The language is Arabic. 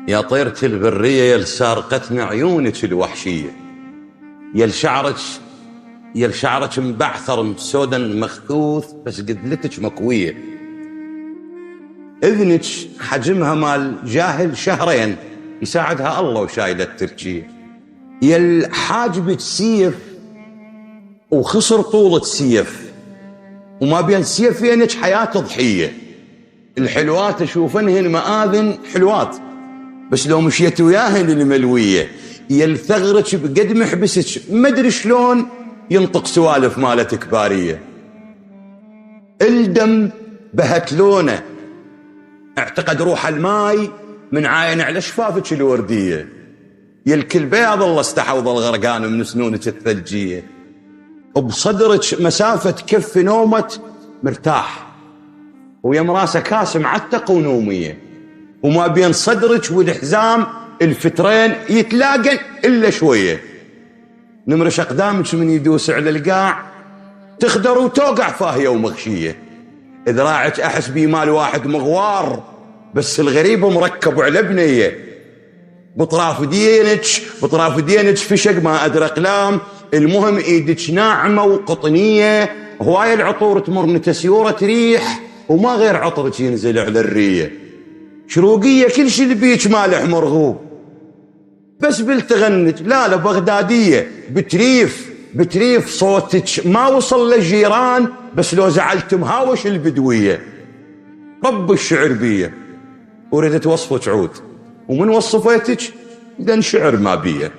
يا طيرة البرية يا لسارقتنا عيونك الوحشية، يا لشعرك مبعثر مسودا مخثوث بس قدلتك مكوية، اذنك حجمها مال جاهل شهرين يساعدها الله وشايلة التركية، يا الحاجبك سيف وخسر طولة سيف وما بين سيفينك حياة ضحية. الحلوات اشوفنهن مآذن حلوات بس لو مشيت وياهن الملوية، يا الثغرك بقد محبسك مدري شلون ينطق سوالف مالت كبارية. الدم بهت لونه اعتقد روح الماي من عاين على شفافك الوردية، يا الكل بياض الله استحوذ الغرقان من سنونك الثلجية، بصدرك مسافة كف نومة مرتاح ويا مراسة كاس معتق ونومية، وما بين صدرك والحزام الفترين يتلاقن إلا شوية، نمرش أقدامك من يدوس على القاع تخدر وتوقع فاهية ومغشية، ذراعك أحس بيمال واحد مغوار بس الغريب مركب على بنية، بطراف دينك فشق ما أدري أقلام، المهم إيدك ناعمة وقطنية، هواية العطور تمر نتسيورة ريح وما غير عطرك ينزل على الرية، شروقية كل شي البيك مالح مرغوب بس بالتغنج لا بغدادية بتريف صوتك ما وصل للجيران بس لو زعلت مهاوش البدوية. رب الشعر بيه وردت وصفك عود ومن وصفتك دن شعر ما بيه.